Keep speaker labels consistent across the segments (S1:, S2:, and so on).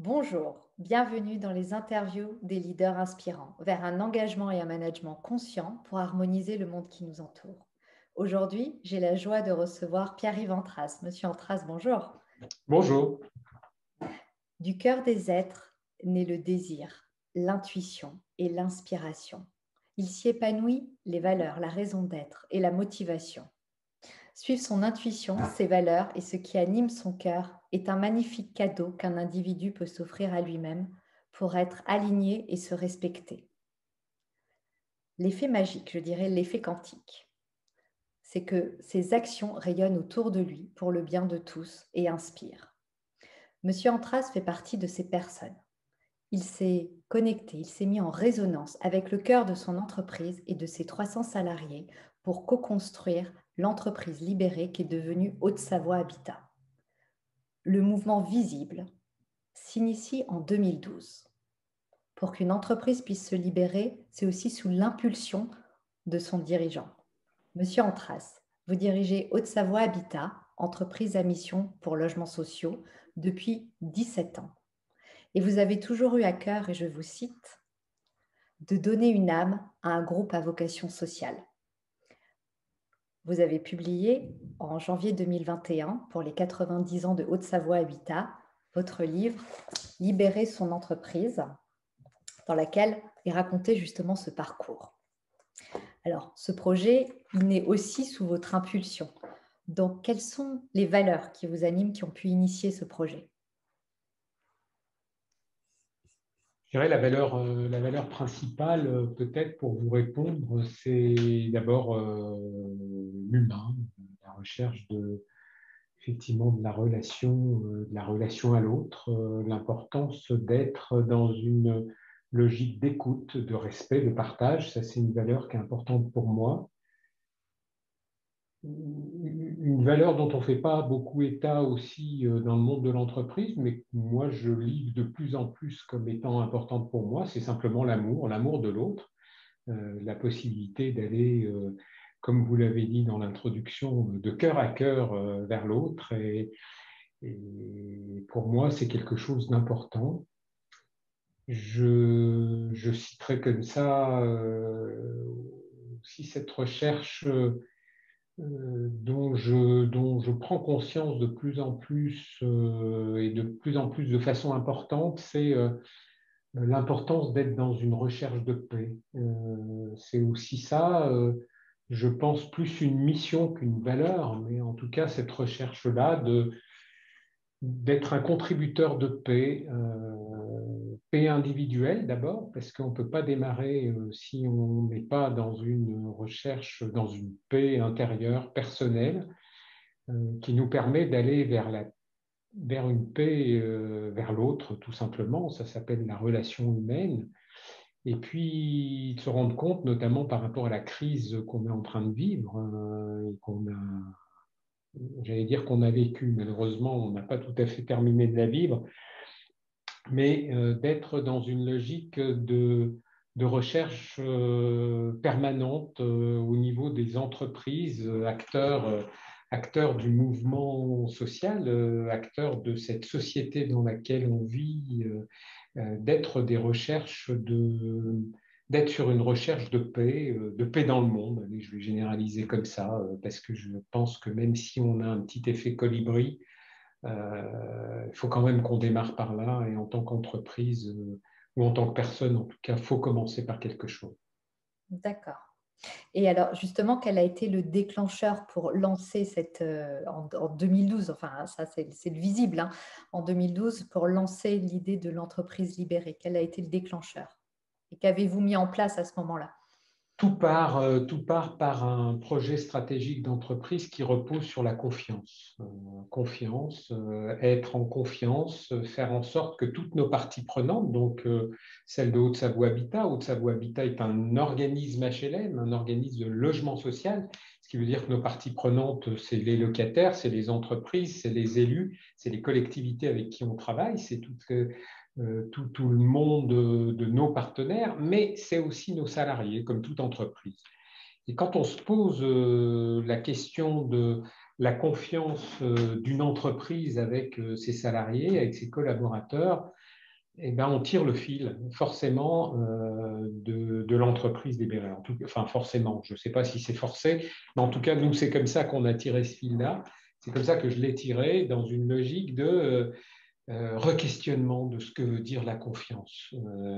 S1: Bonjour, bienvenue dans les interviews des leaders inspirants vers un engagement et un management conscient pour harmoniser le monde qui nous entoure. Aujourd'hui, j'ai la joie de recevoir Pierre-Yves Antras. Monsieur Antras, bonjour.
S2: Bonjour.
S1: Du cœur des êtres naît le désir, l'intuition et l'inspiration. Il s'y épanouit les valeurs, la raison d'être et la motivation. Suivre son intuition, ses valeurs et ce qui anime son cœur est un magnifique cadeau qu'un individu peut s'offrir à lui-même pour être aligné et se respecter. L'effet magique, je dirais l'effet quantique, c'est que ses actions rayonnent autour de lui pour le bien de tous et inspirent. Monsieur Antras fait partie de ces personnes. Il s'est connecté, il s'est mis en résonance avec le cœur de son entreprise et de ses 300 salariés pour co-construire l'entreprise libérée qui est devenue Haute-Savoie Habitat. Le mouvement visible s'initie en 2012. Pour qu'une entreprise puisse se libérer, c'est aussi sous l'impulsion de son dirigeant. Monsieur Antras, vous dirigez Haute-Savoie Habitat, entreprise à mission pour logements sociaux, depuis 17 ans. Et vous avez toujours eu à cœur, et je vous cite, de donner une âme à un groupe à vocation sociale. Vous avez publié en janvier 2021, pour les 90 ans de Haute-Savoie Habitat, votre livre « Libérer son entreprise », dans laquelle est raconté justement ce parcours. Alors, ce projet, il naît aussi sous votre impulsion. Donc, quelles sont les valeurs qui vous animent, qui ont pu initier ce projet ?
S2: Je dirais la valeur principale, peut-être pour vous répondre, c'est d'abord l'humain, la recherche effectivement de la relation à l'autre, l'importance d'être dans une logique d'écoute, de respect, de partage. Ça, c'est une valeur qui est importante pour moi. Une valeur dont on ne fait pas beaucoup état aussi dans le monde de l'entreprise, mais que moi je livre de plus en plus comme étant importante pour moi, c'est simplement l'amour de l'autre, la possibilité d'aller, comme vous l'avez dit dans l'introduction, de cœur à cœur vers l'autre. Et pour moi, c'est quelque chose d'important. Je citerai comme ça aussi cette recherche dont je prends conscience de plus en plus et de plus en plus de façon importante, c'est l'importance d'être dans une recherche de paix. C'est aussi ça, je pense, plus une mission qu'une valeur, mais en tout cas cette recherche-là d'être un contributeur de paix, paix individuelle d'abord, parce qu'on ne peut pas démarrer si on n'est pas dans une recherche, dans une paix intérieure, personnelle, qui nous permet d'aller vers une paix, vers l'autre, tout simplement. Ça s'appelle la relation humaine. Et puis, de se rendre compte, notamment par rapport à la crise qu'on est en train de vivre, j'allais dire qu'on a vécu, malheureusement, on n'a pas tout à fait terminé de la vivre, mais d'être dans une logique de recherche permanente au niveau des entreprises, acteurs du mouvement social, acteurs de cette société dans laquelle on vit, d'être d'être sur une recherche de paix dans le monde. Allez, je vais généraliser comme ça, parce que je pense que même si on a un petit effet colibri, il faut quand même qu'on démarre par là, et en tant qu'entreprise ou en tant que personne, en tout cas, il faut commencer par quelque chose.
S1: D'accord. Et alors, justement, quel a été le déclencheur pour lancer en 2012, enfin, ça c'est le visible, hein, en 2012, pour lancer l'idée de l'entreprise libérée? Quel a été le déclencheur? Et qu'avez-vous mis en place à ce moment-là?
S2: Tout part par un projet stratégique d'entreprise qui repose sur la confiance. Être en confiance, faire en sorte que toutes nos parties prenantes, donc celle de Haute-Savoie Habitat. Haute-Savoie Habitat est un organisme HLM, un organisme de logement social, ce qui veut dire que nos parties prenantes, c'est les locataires, c'est les entreprises, c'est les élus, c'est les collectivités avec qui on travaille, c'est tout le monde de nos partenaires, mais c'est aussi nos salariés, comme toute entreprise. Et quand on se pose la question de la confiance d'une entreprise avec ses salariés, avec ses collaborateurs, eh ben, on tire le fil forcément de l'entreprise libérée. Enfin, forcément, je ne sais pas si c'est forcé, mais en tout cas, nous, c'est comme ça qu'on a tiré ce fil-là. C'est comme ça que je l'ai tiré dans une logique de re-questionnement de ce que veut dire la confiance.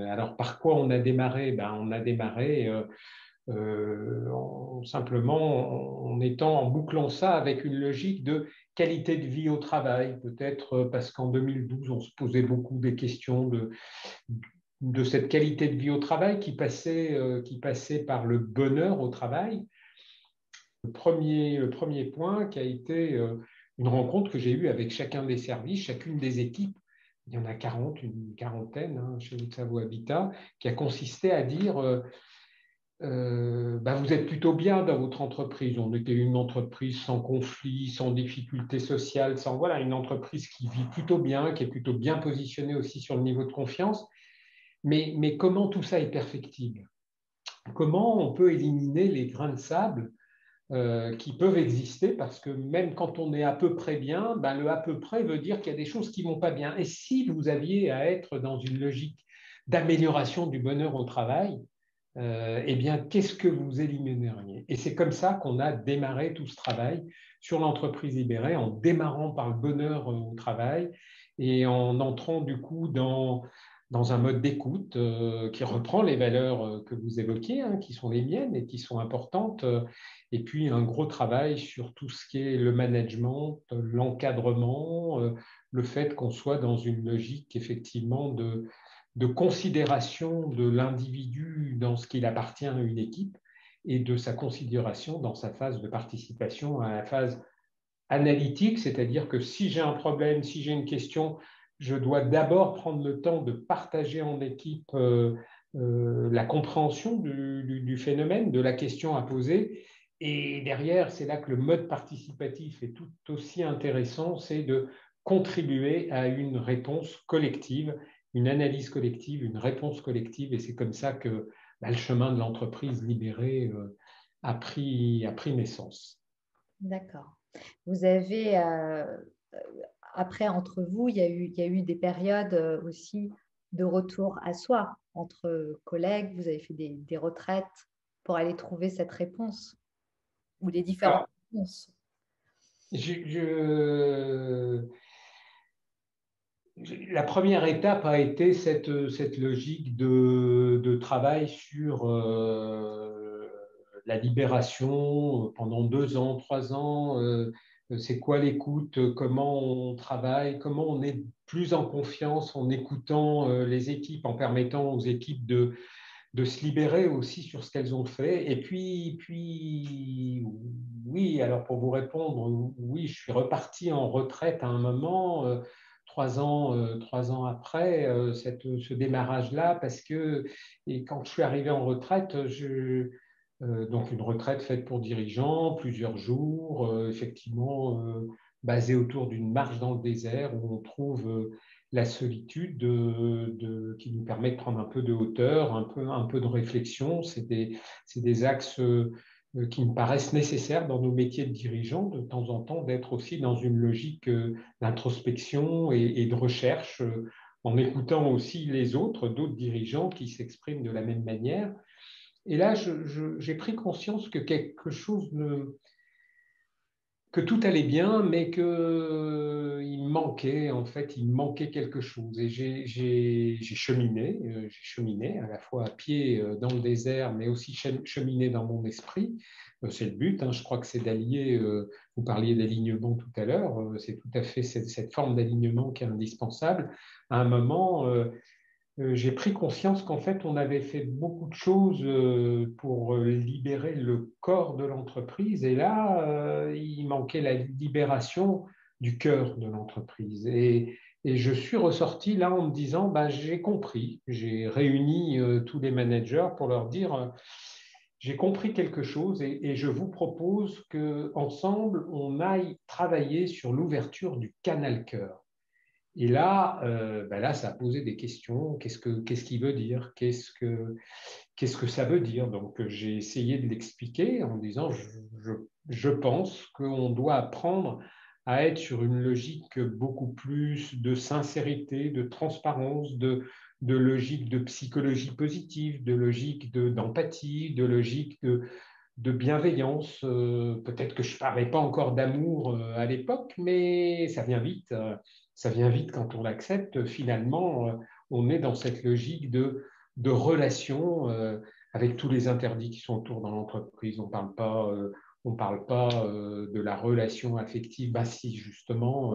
S2: Alors, par quoi on a démarré? Ben, on a démarré simplement en étant, en bouclant ça avec une logique de qualité de vie au travail, peut-être parce qu'en 2012, on se posait beaucoup des questions de cette qualité de vie au travail qui passait par le bonheur au travail. Le premier point qui a été une rencontre que j'ai eue avec chacun des services, chacune des équipes, il y en a 40, une quarantaine hein, chez Savo Habitat, qui a consisté à dire ben vous êtes plutôt bien dans votre entreprise. On était une entreprise sans conflit, sans difficulté sociale, sans voilà, une entreprise qui vit plutôt bien, qui est plutôt bien positionnée aussi sur le niveau de confiance. Mais comment tout ça est perfectible? Comment on peut éliminer les grains de sable qui peuvent exister parce que même quand on est à peu près bien, ben le à peu près veut dire qu'il y a des choses qui ne vont pas bien. Et si vous aviez à être dans une logique d'amélioration du bonheur au travail, eh bien, qu'est-ce que vous élimineriez? Et c'est comme ça qu'on a démarré tout ce travail sur l'entreprise libérée, en démarrant par le bonheur au travail et en entrant du coup dans un mode d'écoute qui reprend les valeurs que vous évoquiez, hein, qui sont les miennes et qui sont importantes, et puis un gros travail sur tout ce qui est le management, l'encadrement, le fait qu'on soit dans une logique effectivement de considération de l'individu dans ce qu'il appartient à une équipe et de sa considération dans sa phase de participation à la phase analytique, c'est-à-dire que si j'ai un problème, si j'ai une question, je dois d'abord prendre le temps de partager en équipe la compréhension du phénomène, de la question à poser. Et derrière, c'est là que le mode participatif est tout aussi intéressant, c'est de contribuer à une réponse collective, une analyse collective, une réponse collective. Et c'est comme ça que bah, le chemin de l'entreprise libérée a pris naissance.
S1: D'accord. Vous avez, après, entre vous, il y a eu des périodes aussi de retour à soi entre collègues. Vous avez fait des retraites pour aller trouver cette réponse ou les différentes
S2: Alors,
S1: réponses.
S2: je, la première étape a été cette logique de travail sur la libération pendant 2 ans, 3 ans. C'est quoi l'écoute? Comment on travaille? Comment on est plus en confiance en écoutant les équipes, en permettant aux équipes de se libérer aussi sur ce qu'elles ont fait. Et puis, oui, alors pour vous répondre, oui, je suis reparti en retraite à un moment, 3 ans après ce démarrage-là, parce que et quand je suis arrivé en retraite, donc une retraite faite pour dirigeants, plusieurs jours, effectivement basée autour d'une marche dans le désert où on trouve la solitude qui nous permet de prendre un peu de hauteur, un peu de réflexion. C'est des axes qui me paraissent nécessaires dans nos métiers de dirigeants, de temps en temps, d'être aussi dans une logique d'introspection et de recherche, en écoutant aussi les autres, d'autres dirigeants qui s'expriment de la même manière. Et là, j'ai pris conscience que quelque chose que tout allait bien, mais qu'il manquait, en fait, il manquait quelque chose. Et j'ai cheminé à la fois à pied dans le désert, mais aussi cheminé dans mon esprit. C'est le but, hein, je crois que c'est d'allier, vous parliez d'alignement tout à l'heure, c'est tout à fait cette forme d'alignement qui est indispensable. À un moment, j'ai pris conscience qu'en fait, on avait fait beaucoup de choses pour libérer le corps de l'entreprise. Et là, il manquait la libération du cœur de l'entreprise. Et je suis ressorti là en me disant, ben, j'ai compris. J'ai réuni tous les managers pour leur dire, j'ai compris quelque chose et je vous propose qu'ensemble, on aille travailler sur l'ouverture du canal cœur. Et là, ben là, ça a posé des questions. Qu'est-ce qu'il veut dire? Qu'est-ce que ça veut dire? Donc, j'ai essayé de l'expliquer en disant, je pense qu'on doit apprendre à être sur une logique beaucoup plus de sincérité, de transparence, de logique de psychologie positive, de logique d'empathie, de logique de bienveillance. Peut-être que je ne parlais pas encore d'amour à l'époque, mais ça vient vite. Ça vient vite quand on l'accepte. Finalement, on est dans cette logique de relation avec tous les interdits qui sont autour dans l'entreprise. On parle pas de la relation affective. Bah si, justement,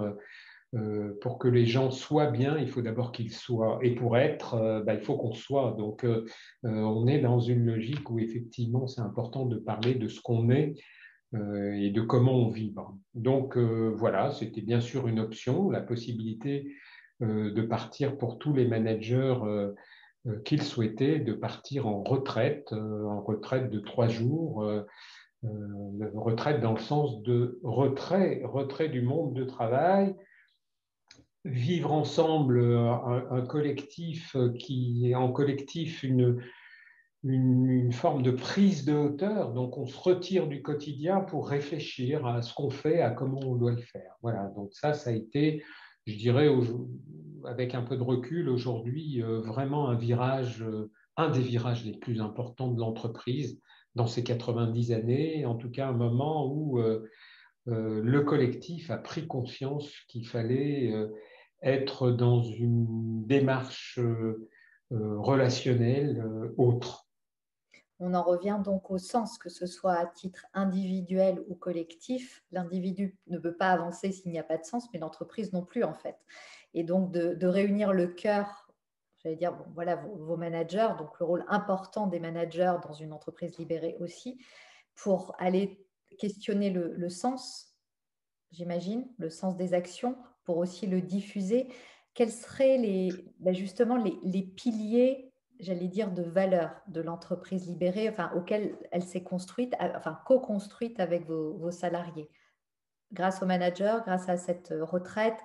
S2: pour que les gens soient bien, il faut d'abord qu'ils soient. Et pour être, bah, il faut qu'on soit. Donc, on est dans une logique où effectivement, c'est important de parler de ce qu'on est et de comment on vibre. Donc, voilà, c'était bien sûr une option, la possibilité de partir pour tous les managers qu'ils souhaitaient, de partir en retraite de 3 jours. Retraite dans le sens de retrait du monde de travail, vivre ensemble un collectif qui est en collectif une forme de prise de hauteur. Donc, on se retire du quotidien pour réfléchir à ce qu'on fait, à comment on doit le faire. Voilà, donc ça a été, je dirais, avec un peu de recul, aujourd'hui, vraiment un des virages les plus importants de l'entreprise dans ces 90 années, en tout cas un moment où le collectif a pris conscience qu'il fallait être dans une démarche relationnelle autre.
S1: On en revient donc au sens, que ce soit à titre individuel ou collectif. L'individu ne peut pas avancer s'il n'y a pas de sens, mais l'entreprise non plus, en fait. Et donc, de réunir le cœur, j'allais dire, bon, voilà, vos managers, donc le rôle important des managers dans une entreprise libérée aussi, pour aller questionner le sens, j'imagine, le sens des actions, pour aussi le diffuser. Quels seraient justement les piliers, j'allais dire, de valeur de l'entreprise libérée, enfin, auquel elle s'est construite, enfin, co-construite avec vos salariés, grâce au manager, grâce à cette retraite?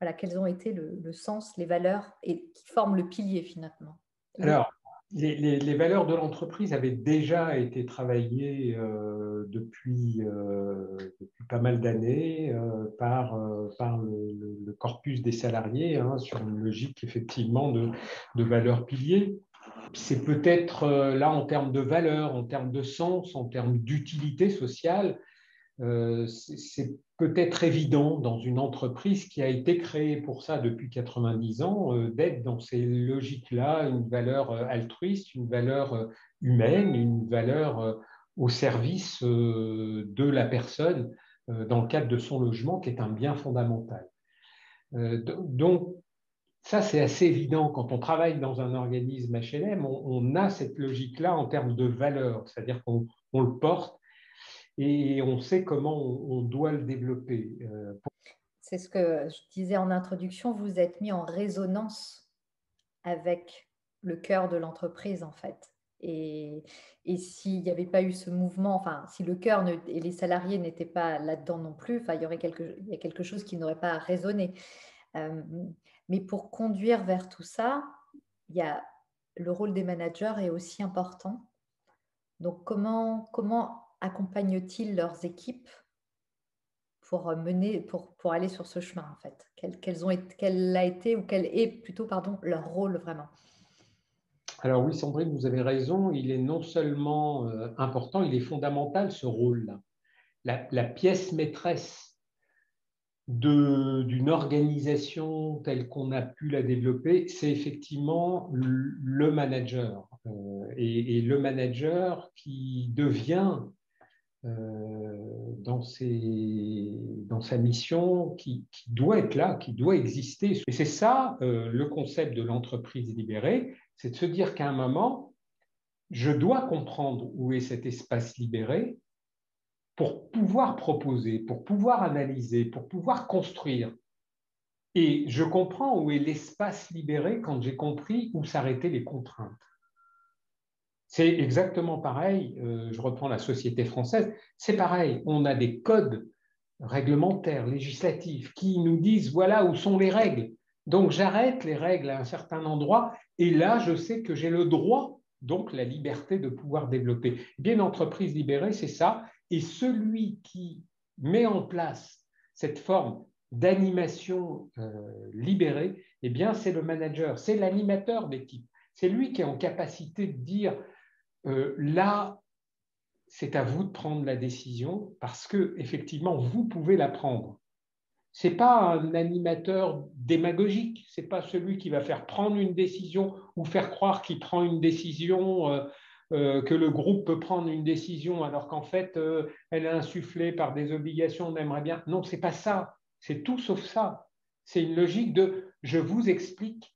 S1: Voilà, quels ont été le sens, les valeurs et qui forment le pilier finalement?
S2: Alors, les valeurs de l'entreprise avaient déjà été travaillées depuis pas mal d'années par le corpus des salariés, hein, sur une logique effectivement de valeurs piliers. C'est peut-être là en termes de valeurs, en termes de sens, en termes d'utilité sociale, c'est peut-être évident dans une entreprise qui a été créée pour ça depuis 90 ans, d'être dans ces logiques-là, une valeur altruiste, une valeur humaine, une valeur au service de la personne dans le cadre de son logement, qui est un bien fondamental. Donc, ça, c'est assez évident. Quand on travaille dans un organisme HLM, on a cette logique-là en termes de valeur, c'est-à-dire qu'on le porte et on sait comment on doit le développer.
S1: C'est ce que je disais en introduction, vous êtes mis en résonance avec le cœur de l'entreprise, en fait. Et s'il n'y avait pas eu ce mouvement, enfin, si le cœur et les salariés n'étaient pas là-dedans non plus, enfin, il y a quelque chose qui n'aurait pas résonné. Mais pour conduire vers tout ça, il y a le rôle des managers est aussi important. Donc, comment accompagnent-ils leurs équipes pour pour aller sur ce chemin, en fait? Quel a été, ou quel est plutôt, pardon, leur rôle vraiment?
S2: Alors oui, Sandrine, vous avez raison, il est non seulement important, il est fondamental ce rôle-là. La pièce maîtresse d'une organisation telle qu'on a pu la développer, c'est effectivement le manager. Et le manager qui devient dans sa mission, qui doit être là, qui doit exister. Et c'est ça, le concept de l'entreprise libérée, c'est de se dire qu'à un moment, je dois comprendre où est cet espace libéré pour pouvoir proposer, pour pouvoir analyser, pour pouvoir construire. Et je comprends où est l'espace libéré quand j'ai compris où s'arrêtaient les contraintes. C'est exactement pareil, je reprends la société française, c'est pareil, on a des codes réglementaires, législatifs, qui nous disent voilà où sont les règles. Donc j'arrête les règles à un certain endroit et là je sais que j'ai le droit, donc la liberté de pouvoir développer. Eh bien, une entreprise libérée, c'est ça. Et celui qui met en place cette forme d'animation libérée, eh bien, c'est le manager, c'est l'animateur d'équipe. C'est lui qui est en capacité de dire là, c'est à vous de prendre la décision parce que effectivement, vous pouvez la prendre. C'est pas un animateur démagogique, c'est pas celui qui va faire prendre une décision ou faire croire qu'il prend une décision, que le groupe peut prendre une décision alors qu'en fait elle est insufflée par des obligations, on aimerait bien. Non, c'est pas ça, c'est tout sauf ça. C'est une logique de je vous explique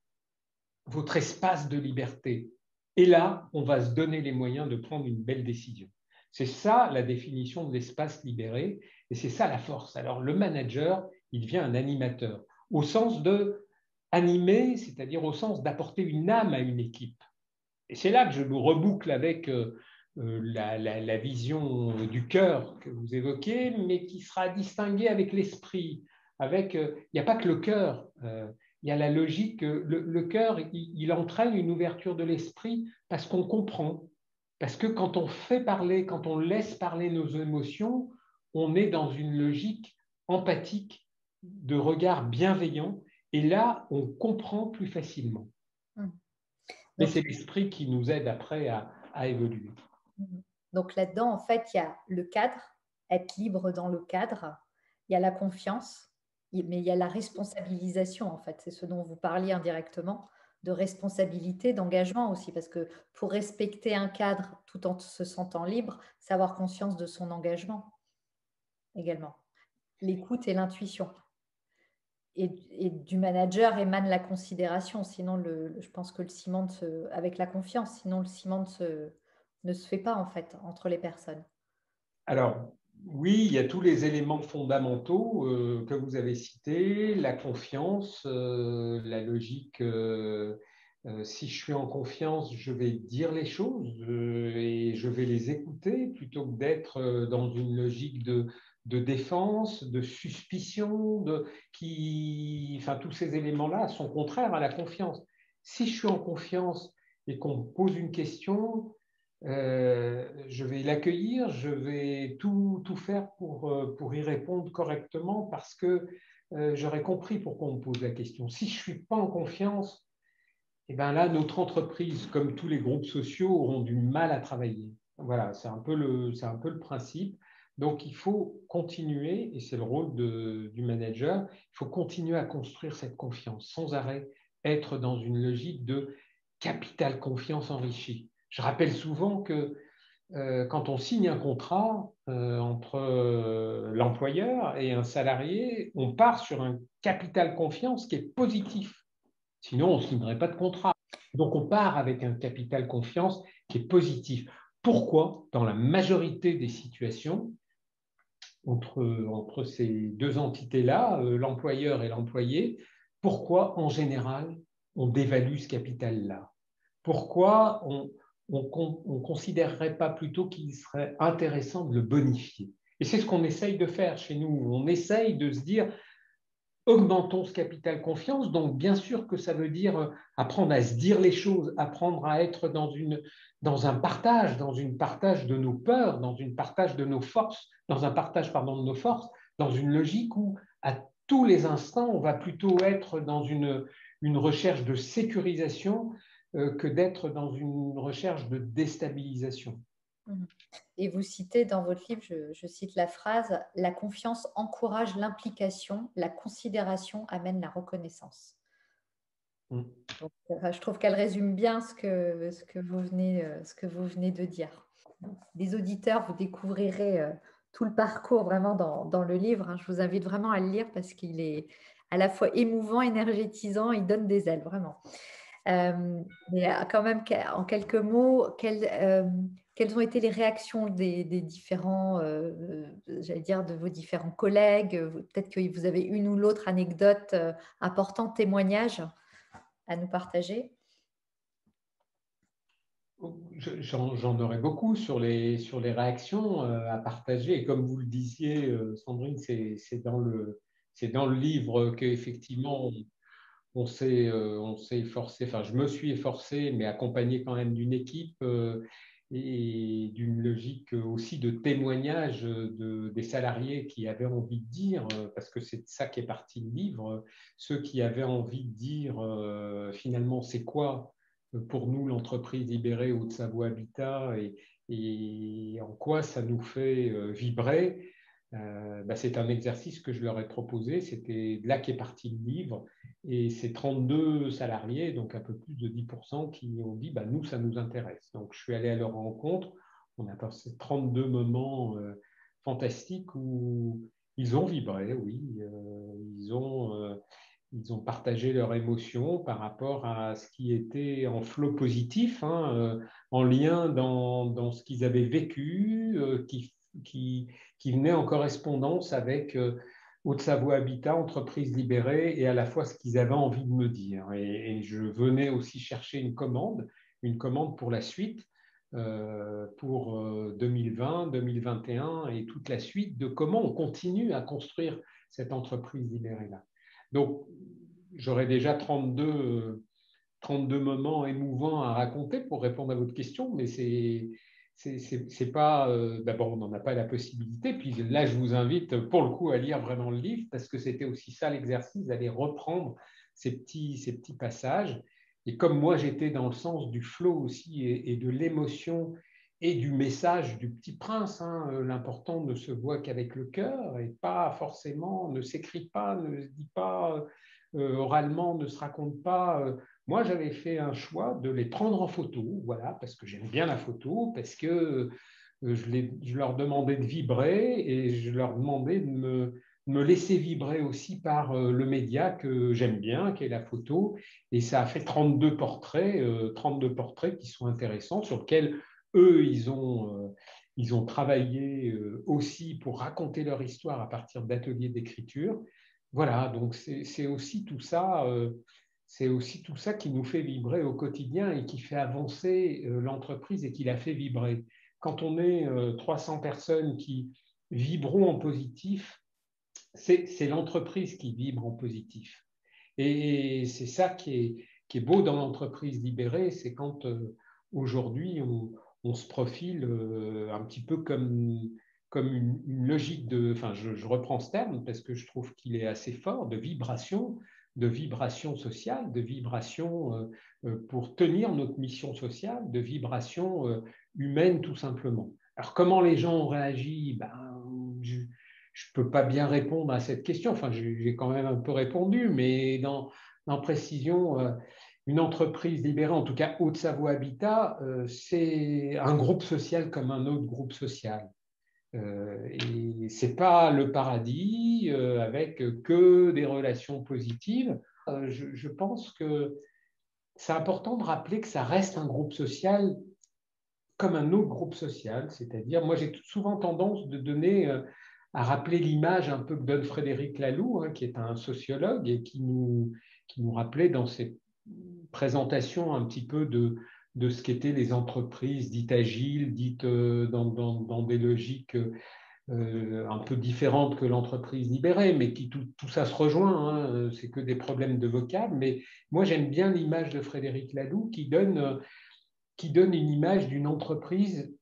S2: votre espace de liberté. Et là, on va se donner les moyens de prendre une belle décision. C'est ça la définition de l'espace libéré et c'est ça la force. Alors le manager, il devient un animateur au sens de animer, c'est-à-dire au sens d'apporter une âme à une équipe. Et c'est là que je me reboucle avec la vision du cœur que vous évoquez, mais qui sera distinguée avec l'esprit. Il n'y a pas que le cœur, il y a la logique. Le cœur, il entraîne une ouverture de l'esprit parce qu'on comprend. Parce que quand on fait parler, quand on laisse parler nos émotions, on est dans une logique empathique, de regard bienveillant, et là, on comprend plus facilement. Mais c'est l'esprit qui nous aide après à évoluer.
S1: Donc là-dedans, en fait, il y a le cadre, être libre dans le cadre, il y a la confiance, mais il y a la responsabilisation, en fait. C'est ce dont vous parliez indirectement, de responsabilité, d'engagement aussi, parce que pour respecter un cadre tout en se sentant libre, c'est avoir conscience de son engagement également. L'écoute et l'intuition. Et du manager émane la considération, sinon je pense que le ciment, avec la confiance, sinon le ciment ne se fait pas en fait entre les personnes.
S2: Alors, oui, il y a tous les éléments fondamentaux que vous avez cités, la confiance, la logique. Si je suis en confiance, je vais dire les choses et je vais les écouter plutôt que d'être dans une logique de défense, de suspicion, enfin, tous ces éléments-là sont contraires à la confiance. Si je suis en confiance et qu'on me pose une question, je vais l'accueillir, je vais tout faire pour y répondre correctement parce que j'aurais compris pourquoi on me pose la question. Si je ne suis pas en confiance, eh ben là, notre entreprise, comme tous les groupes sociaux, auront du mal à travailler. Voilà, c'est un peu le principe. Donc, il faut continuer, et c'est le rôle du manager, il faut continuer à construire cette confiance sans arrêt, être dans une logique de capital confiance enrichi. Je rappelle souvent que quand on signe un contrat entre l'employeur et un salarié, on part sur un capital confiance qui est positif. Sinon, on ne signerait pas de contrat. Donc, on part avec un capital confiance qui est positif. Pourquoi, dans la majorité des situations, entre ces deux entités-là, l'employeur et l'employé, pourquoi, en général, on dévalue ce capital-là? Pourquoi on ne considérerait pas plutôt qu'il serait intéressant de le bonifier? Et c'est ce qu'on essaye de faire chez nous. On essaye de se dire, augmentons ce capital confiance. Donc, bien sûr que ça veut dire apprendre à se dire les choses, apprendre à être dans un partage, dans une partage de nos peurs, dans une partage de nos forces, dans un partage, pardon, de nos forces, dans une logique où, à tous les instants, on va plutôt être dans une recherche de sécurisation que d'être dans une recherche de déstabilisation.
S1: Et vous citez dans votre livre, je cite la phrase, la confiance encourage l'implication, la considération amène la reconnaissance. Donc, je trouve qu'elle résume bien ce que vous venez de dire. Les auditeurs, vous découvrirez tout le parcours vraiment dans le livre. Hein. Je vous invite vraiment à le lire parce qu'il est à la fois émouvant, énergétisant, il donne des ailes, vraiment. Mais quand même, en quelques mots, quelles ont été les réactions des différents, j'allais dire, de vos différents collègues? Peut-être que vous avez une ou l'autre anecdote importante, témoignage à nous partager.
S2: J'en aurais beaucoup sur les réactions à partager. Et comme vous le disiez, Sandrine, c'est dans le livre qu'effectivement, on s'est efforcé, enfin je me suis efforcé, mais accompagné quand même d'une équipe. et d'une logique aussi de témoignage des salariés qui avaient envie de dire, parce que c'est de ça qu'est parti le livre, ceux qui avaient envie de dire finalement c'est quoi pour nous l'entreprise libérée Haute-Savoie Habitat et en quoi ça nous fait vibrer. C'est un exercice que je leur ai proposé, c'était de là qu'est parti le livre, et c'est 32 salariés, donc un peu plus de 10%, qui ont dit nous, ça nous intéresse. Donc je suis allé à leur rencontre, on a passé 32 moments fantastiques où ils ont vibré, oui, ils ont partagé leurs émotions par rapport à ce qui était en flot positif, en lien dans ce qu'ils avaient vécu, qui venait en correspondance avec Haute-Savoie Habitat, entreprise libérée, et à la fois ce qu'ils avaient envie de me dire. Et je venais aussi chercher une commande pour la suite, pour 2020, 2021 et toute la suite, de comment on continue à construire cette entreprise libérée-là. Donc, j'aurais déjà 32 moments émouvants à raconter pour répondre à votre question, mais c'est pas. D'abord, on n'en a pas la possibilité. Puis là, je vous invite pour le coup à lire vraiment le livre parce que c'était aussi ça l'exercice, d'aller reprendre ces petits passages. Et comme moi, j'étais dans le sens du flow aussi et de l'émotion et du message du Petit Prince, l'important ne se voit qu'avec le cœur et pas forcément, ne s'écrit pas, ne se dit pas oralement, ne se raconte pas. Moi, j'avais fait un choix de les prendre en photo, voilà, parce que j'aime bien la photo, parce que je leur demandais de vibrer et je leur demandais de me laisser vibrer aussi par le média que j'aime bien, qui est la photo. Et ça a fait 32 portraits qui sont intéressants, sur lesquels eux, ils ont travaillé aussi pour raconter leur histoire à partir d'ateliers d'écriture. Voilà, donc c'est aussi tout ça. C'est aussi tout ça qui nous fait vibrer au quotidien et qui fait avancer l'entreprise et qui la fait vibrer. Quand on est 300 personnes qui vibront en positif, c'est l'entreprise qui vibre en positif. Et c'est ça qui est beau dans l'entreprise libérée, c'est quand aujourd'hui on se profile un petit peu comme une logique de, enfin je reprends ce terme parce que je trouve qu'il est assez fort, de vibration sociale, de vibration pour tenir notre mission sociale, de vibration humaine tout simplement. Alors comment les gens ont réagi, je ne peux pas bien répondre à cette question. Enfin, j'ai quand même un peu répondu, mais dans précision, une entreprise libérée, en tout cas Haute-Savoie Habitat, c'est un groupe social comme un autre groupe social. Et ce n'est pas le paradis avec que des relations positives. Je pense que c'est important de rappeler que ça reste un groupe social comme un autre groupe social, c'est-à-dire, moi j'ai souvent tendance de donner, à rappeler l'image un peu que donne Frédéric Laloux, qui est un sociologue et qui nous rappelait dans ses présentations un petit peu de ce qu'étaient les entreprises dites agiles, dites dans des logiques un peu différentes que l'entreprise libérée, mais qui tout ça se rejoint, c'est que des problèmes de vocable. Mais moi j'aime bien l'image de Frédéric Laloux qui donne une image d'une entreprise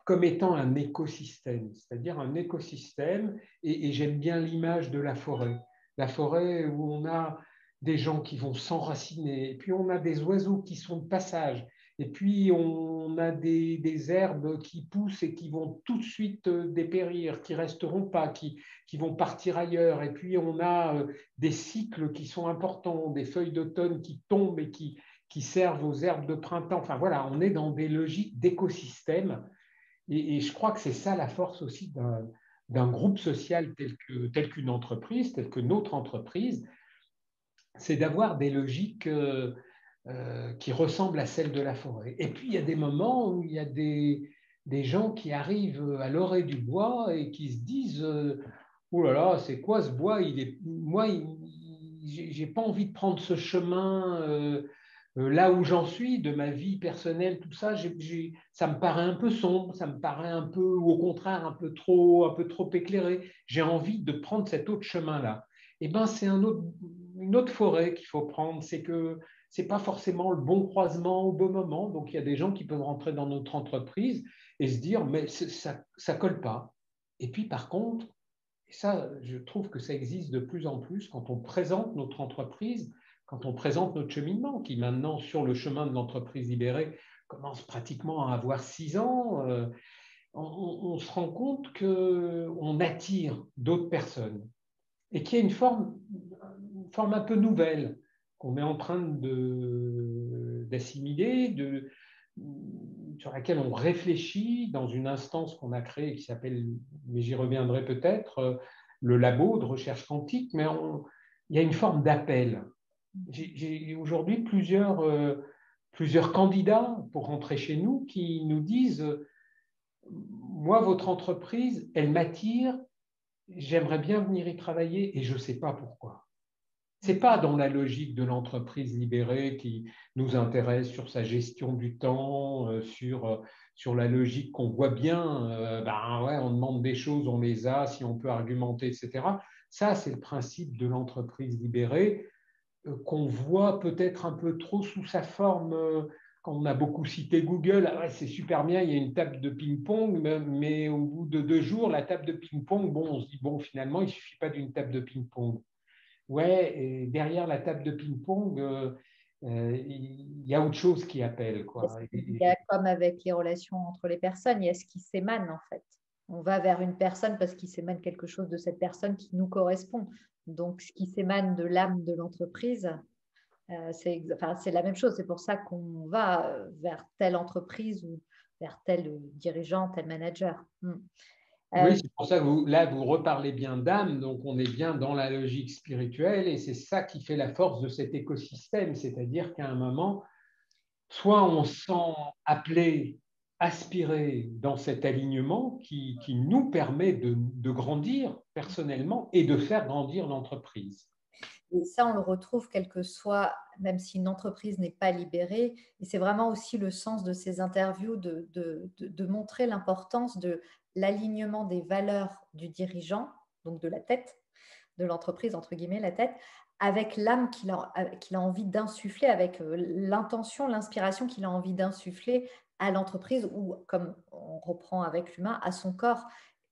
S2: comme étant un écosystème, c'est-à-dire un écosystème, et j'aime bien l'image de la forêt où on a des gens qui vont s'enraciner, et puis on a des oiseaux qui sont de passage, et puis on a des herbes qui poussent et qui vont tout de suite dépérir, qui resteront pas, qui vont partir ailleurs, et puis on a des cycles qui sont importants, des feuilles d'automne qui tombent et qui servent aux herbes de printemps. Enfin voilà, on est dans des logiques d'écosystème. Et je crois que c'est ça la force aussi d'un groupe social tel qu'une entreprise, tel que notre entreprise, c'est d'avoir des logiques qui ressemblent à celles de la forêt. Et puis il y a des moments où il y a des gens qui arrivent à l'orée du bois et qui se disent oh là là, c'est quoi ce bois? Moi, j'ai pas envie de prendre ce chemin là où j'en suis, de ma vie personnelle, tout ça, ça me paraît un peu sombre, ça me paraît un peu, ou au contraire, un peu trop éclairé. J'ai envie de prendre cet autre chemin-là. Eh bien, c'est une autre forêt qu'il faut prendre. C'est que ce n'est pas forcément le bon croisement au bon moment. Donc, il y a des gens qui peuvent rentrer dans notre entreprise et se dire, mais ça ne colle pas. Et puis, par contre, et ça, je trouve que ça existe de plus en plus quand on présente notre entreprise, quand on présente notre cheminement, qui maintenant, sur le chemin de l'entreprise libérée, commence pratiquement à avoir 6 ans. On se rend compte qu'on attire d'autres personnes et qu'il y a une forme un peu nouvelle qu'on est en train d'assimiler, sur laquelle on réfléchit dans une instance qu'on a créée qui s'appelle, mais j'y reviendrai peut-être, le labo de recherche quantique, mais il y a une forme d'appel. J'ai aujourd'hui plusieurs candidats pour rentrer chez nous qui nous disent, moi, votre entreprise, elle m'attire, j'aimerais bien venir y travailler et je ne sais pas pourquoi. Ce n'est pas dans la logique de l'entreprise libérée qui nous intéresse sur sa gestion du temps, sur la logique qu'on voit bien, ouais, on demande des choses, on les a, si on peut argumenter, etc. Ça, c'est le principe de l'entreprise libérée qu'on voit peut-être un peu trop sous sa forme. Quand on a beaucoup cité Google, ah ouais, c'est super bien, il y a une table de ping-pong, mais au bout de 2 jours, la table de ping-pong, bon, on se dit, bon, finalement, il ne suffit pas d'une table de ping-pong. Ouais, et derrière la table de ping-pong, il y a autre chose qui appelle, quoi.
S1: Il y a comme avec les relations entre les personnes, il y a ce qui s'émane en fait. On va vers une personne parce qu'il s'émane quelque chose de cette personne qui nous correspond. Donc, ce qui s'émane de l'âme de l'entreprise, c'est la même chose. C'est pour ça qu'on va vers telle entreprise ou vers tel dirigeant, tel manager.
S2: Oui, c'est pour ça que vous reparlez bien d'âme, donc on est bien dans la logique spirituelle et c'est ça qui fait la force de cet écosystème, c'est-à-dire qu'à un moment, soit on se sent appelé, aspiré dans cet alignement qui nous permet de grandir personnellement et de faire grandir l'entreprise.
S1: Et ça, on le retrouve quel que soit, même si une entreprise n'est pas libérée. Et c'est vraiment aussi le sens de ces interviews, de montrer l'importance de l'alignement des valeurs du dirigeant, donc de la tête, de l'entreprise, entre guillemets, la tête, avec l'âme qu'il a envie d'insuffler, avec l'intention, l'inspiration qu'il a envie d'insuffler à l'entreprise ou, comme on reprend avec l'humain, à son corps.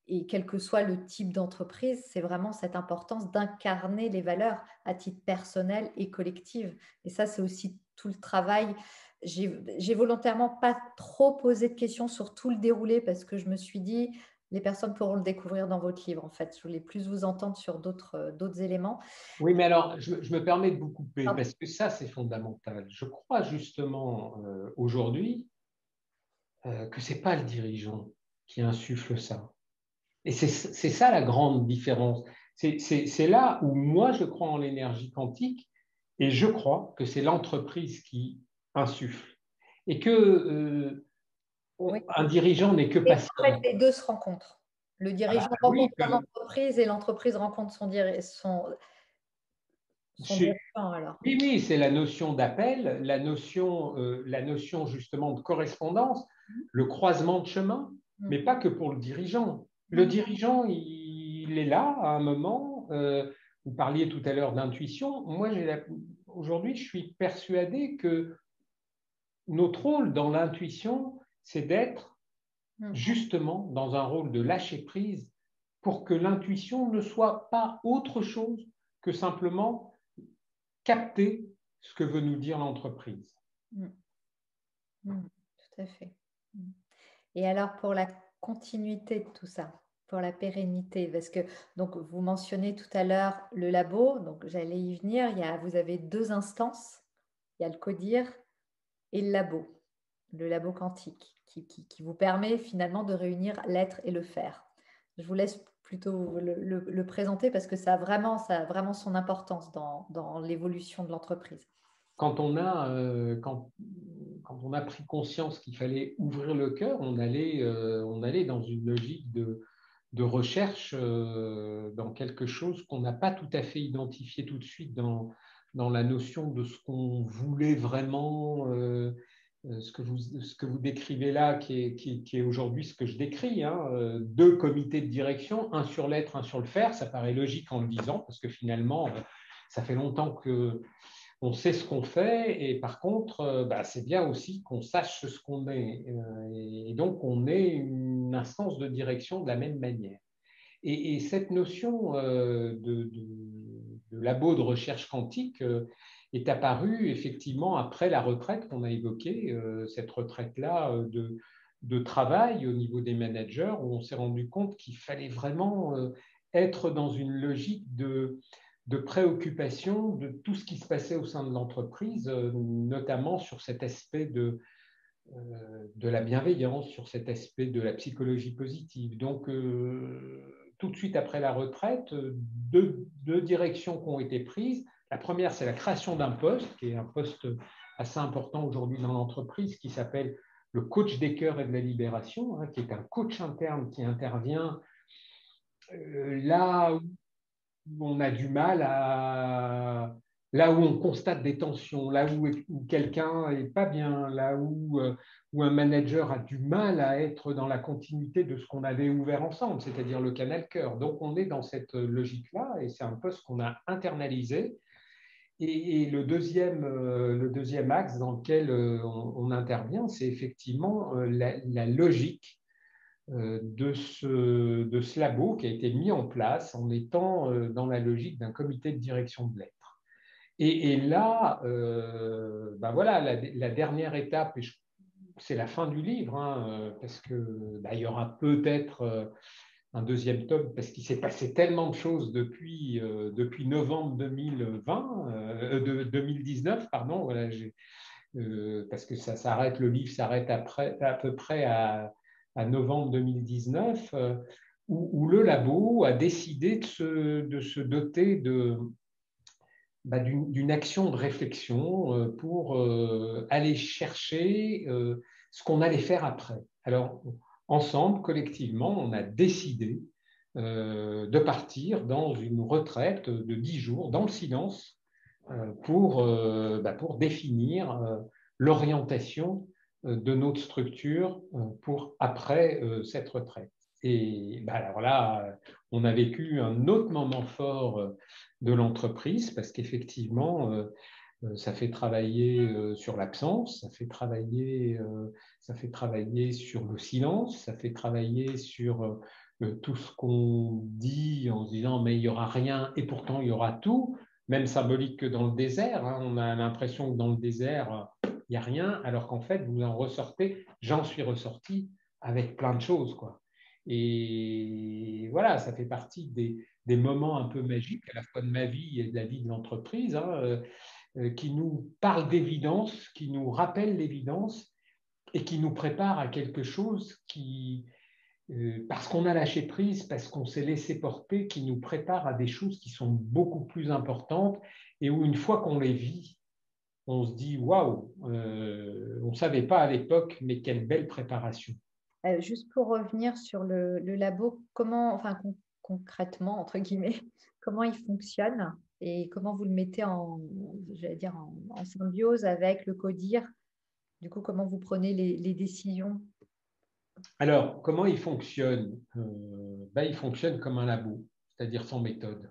S1: Et quel que soit le type d'entreprise, c'est vraiment cette importance d'incarner les valeurs à titre personnel et collectif. Et ça, c'est aussi tout le travail. J'ai volontairement pas trop posé de questions sur tout le déroulé parce que je me suis dit, les personnes pourront le découvrir dans votre livre. En fait, je voulais plus vous entendre sur d'autres éléments.
S2: Oui, mais alors, je me permets de vous couper parce que ça, c'est fondamental. Je crois justement aujourd'hui que ce n'est pas le dirigeant qui insuffle ça. Et c'est ça la grande différence. C'est là où moi, je crois en l'énergie quantique et je crois que c'est l'entreprise qui insuffle. Et que
S1: Oui.
S2: un dirigeant n'est que
S1: Et
S2: patient.
S1: en fait, les deux se rencontrent. Le dirigeant rencontre son entreprise et l'entreprise rencontre son dirigeant. Alors.
S2: Oui, c'est la notion d'appel, la notion justement de correspondance, le croisement de chemin, mais pas que pour le dirigeant. Le dirigeant, il est là à un moment. Vous parliez tout à l'heure d'intuition. Moi, aujourd'hui, je suis persuadé que notre rôle dans l'intuition, c'est d'être justement dans un rôle de lâcher prise pour que l'intuition ne soit pas autre chose que simplement capter ce que veut nous dire l'entreprise.
S1: Tout à fait. Et alors, pour la continuité de tout ça, pour la pérennité, parce que donc, vous mentionnez tout à l'heure le labo, donc j'allais y venir, vous avez 2 instances, il y a le CODIR et le labo quantique, qui vous permet finalement de réunir l'être et le faire. Je vous laisse plutôt le présenter parce que ça a vraiment son importance dans l'évolution de l'entreprise.
S2: Quand on a pris conscience qu'il fallait ouvrir le cœur, on allait dans une logique de recherche dans quelque chose qu'on n'a pas tout à fait identifié tout de suite dans la notion de ce qu'on voulait vraiment, ce que vous décrivez là, qui est aujourd'hui ce que je décris, hein, 2 comités de direction, un sur l'être, un sur le faire. Ça paraît logique en le disant, parce que finalement, ça fait longtemps que on sait ce qu'on fait et par contre, c'est bien aussi qu'on sache ce qu'on est. Et donc, on est une instance de direction de la même manière. Et cette notion de labo de recherche quantique est apparue effectivement après la retraite qu'on a évoquée, cette retraite-là de travail au niveau des managers, où on s'est rendu compte qu'il fallait vraiment être dans une logique de préoccupation de tout ce qui se passait au sein de l'entreprise, notamment sur cet aspect de la bienveillance, sur cet aspect de la psychologie positive. Donc, tout de suite après la retraite, deux directions qui ont été prises. La première, c'est la création d'un poste, qui est un poste assez important aujourd'hui dans l'entreprise, qui s'appelle le coach des cœurs et de la libération, qui est un coach interne qui intervient là où on a du mal à... Là où on constate des tensions, là où quelqu'un n'est pas bien, là où un manager a du mal à être dans la continuité de ce qu'on avait ouvert ensemble, c'est-à-dire le canal cœur. Donc, on est dans cette logique-là et c'est un poste qu'on a internalisé. Et le deuxième axe dans lequel on intervient, c'est effectivement la logique de ce labo qui a été mis en place en étant dans la logique d'un comité de direction de l'être. Et là, voilà, la dernière étape, et c'est la fin du livre, parce que il y aura peut-être un deuxième tome, parce qu'il s'est passé tellement de choses depuis novembre 2020, 2019, pardon, voilà, parce que ça s'arrête, le livre s'arrête à peu près à novembre 2019, où le labo a décidé de se doter d'une action de réflexion pour aller chercher ce qu'on allait faire après. Alors, ensemble, collectivement, on a décidé de partir dans une retraite de 10 jours, dans le silence, pour définir l'orientation de notre structure pour après cette retraite. Et alors là, on a vécu un autre moment fort de l'entreprise parce qu'effectivement, ça fait travailler sur l'absence, ça fait travailler sur le silence, ça fait travailler sur tout ce qu'on dit en se disant mais il n'y aura rien et pourtant il y aura tout, même symbolique que dans le désert. On a l'impression que dans le désert, il n'y a rien, alors qu'en fait, vous en ressortez, j'en suis ressorti avec plein de choses, quoi. Et voilà, ça fait partie des moments un peu magiques, à la fois de ma vie et de la vie de l'entreprise, qui nous parlent d'évidence, qui nous rappellent l'évidence et qui nous préparent à quelque chose parce qu'on a lâché prise, parce qu'on s'est laissé porter, qui nous prépare à des choses qui sont beaucoup plus importantes et où une fois qu'on les vit, on se dit waouh, on ne savait pas à l'époque, mais quelle belle préparation.
S1: Juste pour revenir sur le labo, concrètement, entre guillemets, comment il fonctionne et comment vous le mettez j'allais dire en symbiose avec le CODIR? Du coup, comment vous prenez les décisions?
S2: Alors, comment il fonctionne? Il fonctionne comme un labo, c'est-à-dire sans méthode.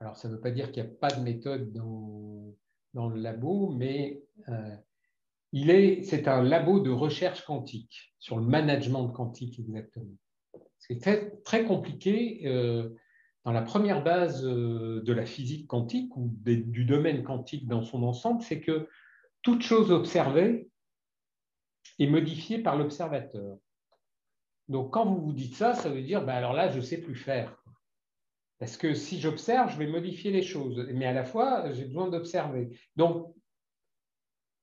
S2: Alors, ça ne veut pas dire qu'il n'y a pas de méthode dans le labo, mais c'est un labo de recherche quantique, sur le management quantique exactement. C'est très, très compliqué dans la première base de la physique quantique ou du domaine quantique dans son ensemble, c'est que toute chose observée est modifiée par l'observateur. Donc, quand vous vous dites ça, ça veut dire, alors là, je ne sais plus faire. Parce que si j'observe, je vais modifier les choses. Mais à la fois, j'ai besoin d'observer. Donc,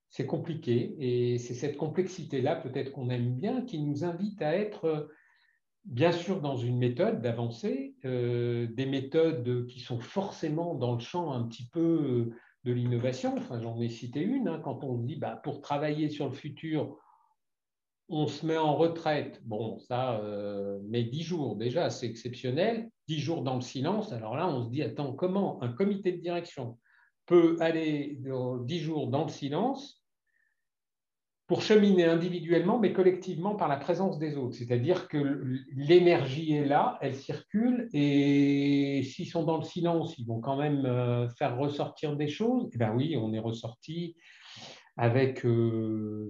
S2: c'est compliqué. Et c'est cette complexité-là, peut-être qu'on aime bien, qui nous invite à être, bien sûr, dans une méthode d'avancée, des méthodes qui sont forcément dans le champ un petit peu de l'innovation. Enfin, j'en ai cité une, quand on se dit, pour travailler sur le futur, on se met en retraite. Bon, ça, mais 10 jours, déjà, c'est exceptionnel. 10 jours dans le silence. Alors là, on se dit, attends, comment un comité de direction peut aller 10 jours dans le silence pour cheminer individuellement, mais collectivement par la présence des autres. C'est-à-dire que l'énergie est là, elle circule, et s'ils sont dans le silence, ils vont quand même faire ressortir des choses. Eh bien oui, on est ressorti avec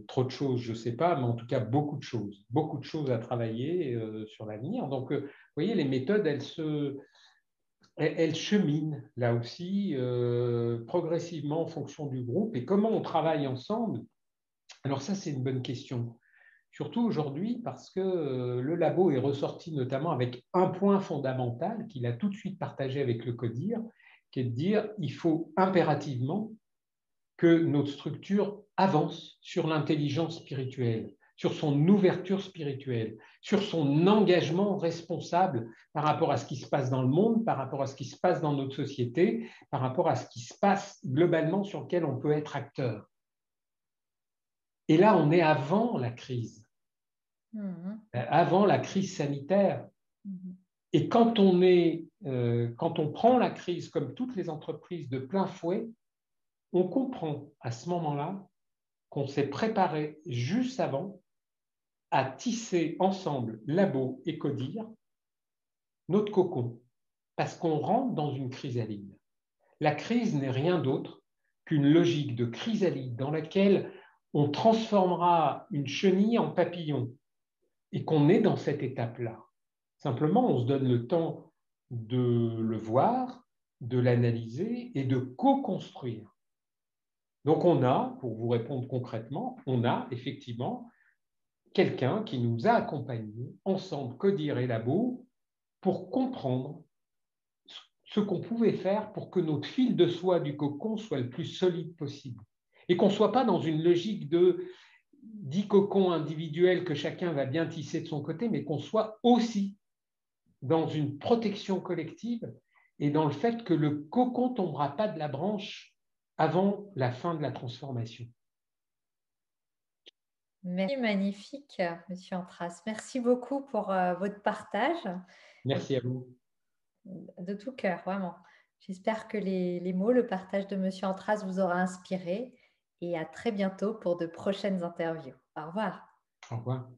S2: trop de choses, je ne sais pas, mais en tout cas beaucoup de choses à travailler sur l'avenir. Donc, vous voyez, les méthodes, elles cheminent là aussi progressivement en fonction du groupe. Et comment on travaille ensemble? Alors ça, c'est une bonne question. Surtout aujourd'hui, parce que le labo est ressorti notamment avec un point fondamental qu'il a tout de suite partagé avec le CODIR, qui est de dire il faut impérativement que notre structure avance sur l'intelligence spirituelle, sur son ouverture spirituelle, sur son engagement responsable par rapport à ce qui se passe dans le monde, par rapport à ce qui se passe dans notre société, par rapport à ce qui se passe globalement sur lequel on peut être acteur. Et là, on est avant la crise, avant la crise sanitaire. Et quand on prend la crise, comme toutes les entreprises, de plein fouet, on comprend à ce moment-là qu'on s'est préparé juste avant à tisser ensemble, labo et CODIR, notre cocon, parce qu'on rentre dans une chrysalide. La crise n'est rien d'autre qu'une logique de chrysalide dans laquelle on transformera une chenille en papillon, et qu'on est dans cette étape-là. Simplement, on se donne le temps de le voir, de l'analyser et de co-construire. Donc on a, pour vous répondre concrètement, on a effectivement quelqu'un qui nous a accompagnés ensemble, CODIR et Labo, pour comprendre ce qu'on pouvait faire pour que notre fil de soie du cocon soit le plus solide possible. Et qu'on ne soit pas dans une logique de 10 cocons individuels que chacun va bien tisser de son côté, mais qu'on soit aussi dans une protection collective et dans le fait que le cocon ne tombera pas de la branche avant la fin de la transformation.
S1: Merci, magnifique, Monsieur Antras. Merci beaucoup pour votre partage.
S2: Merci à vous.
S1: De tout cœur, vraiment. J'espère que les mots, le partage de Monsieur Antras vous aura inspiré, et à très bientôt pour de prochaines interviews. Au revoir.
S2: Au revoir.